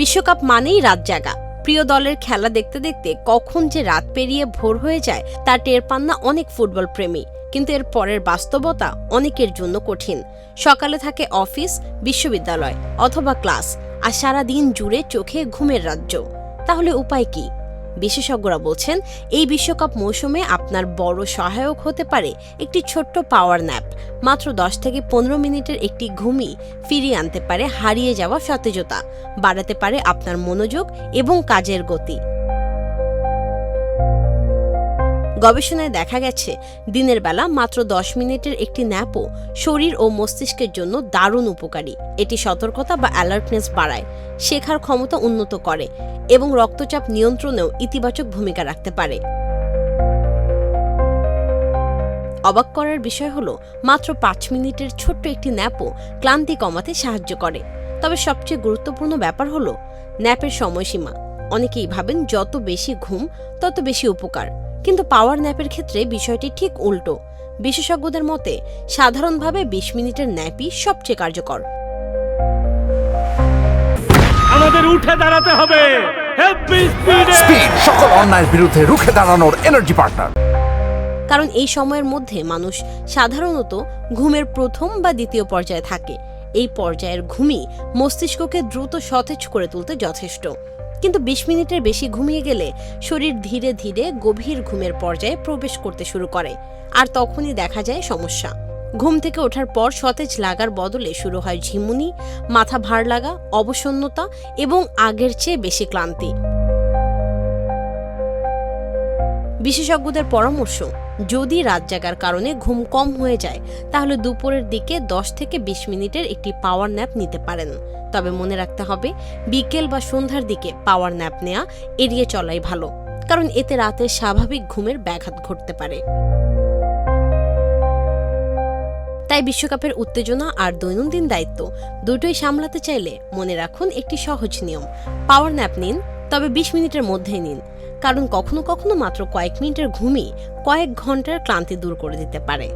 বিশ্বকাপ মানেই রাত জাগা। প্রিয় দলের খেলা দেখতে দেখতে কখন যে রাত পেরিয়ে ভোর হয়ে যায় তা টের পান না অনেক ফুটবল প্রেমী। কিন্তু এর পরের বাস্তবতা অনেকের জন্য কঠিন। সকালে থাকে অফিস, বিশ্ববিদ্যালয় অথবা ক্লাস, আর সারা দিন জুড়ে চোখে ঘুমের রাজ্য। তাহলে উপায় কি? বিশেষজ্ঞরা বলছেন এই বিশ্বকাপ মৌসুমে আপনার বড় সহায়ক হতে পারে একটি ছোট্ট পাওয়ার ন্যাপ। মাত্র 10 থেকে 15 মিনিটের একটি ঘুমই ফিরিয়ে আনতে পারে হারিয়ে যাওয়া সতেজতা, বাড়াতে পারে আপনার মনোযোগ এবং কাজের গতি। গবেষণায় দেখা গেছে দিনের বেলা মাত্র 10 মিনিটের একটি ন্যাপও শরীর ও মস্তিষ্কের জন্য দারুণ উপকারী। এটি সতর্কতা বা অ্যালার্টনেস বাড়ায়, শেখার ক্ষমতা উন্নত করে এবং রক্তচাপ নিয়ন্ত্রণেও ইতিবাচক ভূমিকা রাখতে পারে। অবাক করার বিষয় হলো মাত্র 5 মিনিটের ছোট্ট একটি ন্যাপও ক্লান্তি কমাতে সাহায্য করে। তবে সবচেয়ে গুরুত্বপূর্ণ ব্যাপার হলো ন্যাপের সময়সীমা। অনেকেই ভাবেন যত বেশি ঘুম তত বেশি উপকার, কিন্তু পাওয়ার ন্যাপের ক্ষেত্রে বিষয়টি ঠিক উল্টো। বিশেষজ্ঞদের মতে সাধারণভাবে 20 মিনিটের ন্যাপই সবচেয়ে কার্যকর। আমাদের উঠে দাঁড়াতে হবে। স্পিড, সকল অন্যায়ের বিরুদ্ধে রুখে দাঁড়ানোর এনার্জি পার্টনার। কারণ এই সময়ের মধ্যে মানুষ সাধারণত ঘুমের প্রথম বা দ্বিতীয় পর্যায়ে থাকে। এই পর্যায়ের ঘুমই মস্তিষ্ককে দ্রুত সতেজ করে তুলতে যথেষ্ট। কিন্তু 20 মিনিটের বেশি ঘুমিয়ে গেলে শরীর ধীরে ধীরে গভীর ঘুমের পর্যায়ে প্রবেশ করতে শুরু করে, আর তখনই দেখা যায় সমস্যা। ঘুম থেকে ওঠার পর সতেজ লাগার বদলে শুরু হয় ঝিমুনি, মাথা ভার লাগা, অবসন্নতা এবং আগের চেয়ে বেশি ক্লান্তি। বিশেষজ্ঞদের পরামর্শ, যদি রাত জাগার কারণে ঘুম কম হয়ে যায় তাহলে দুপুরের দিকে 10 থেকে 20 মিনিটের একটি পাওয়ার ন্যাপ নিতে পারেন। তবে মনে রাখতে হবে বিকেল বা সন্ধ্যার দিকে পাওয়ার ন্যাপ নেওয়া এড়িয়ে চলাই ভালো, কারণ এতে রাতের স্বাভাবিক ঘুমের ব্যাঘাত ঘটতে পারে। তাই বিশ্বকাপের উত্তেজনা আর দৈনন্দিন দায়িত্ব দুটোই সামলাতে চাইলে মনে রাখুন একটি সহজ নিয়ম: পাওয়ার ন্যাপ নিন, তবে 20 মিনিটের মধ্যেই নিন, কারণ কখনো কখনো মাত্র কয়েক মিনিটের ঘুমই কয়েক ঘন্টার ক্লান্তি দূর করে দিতে পারে।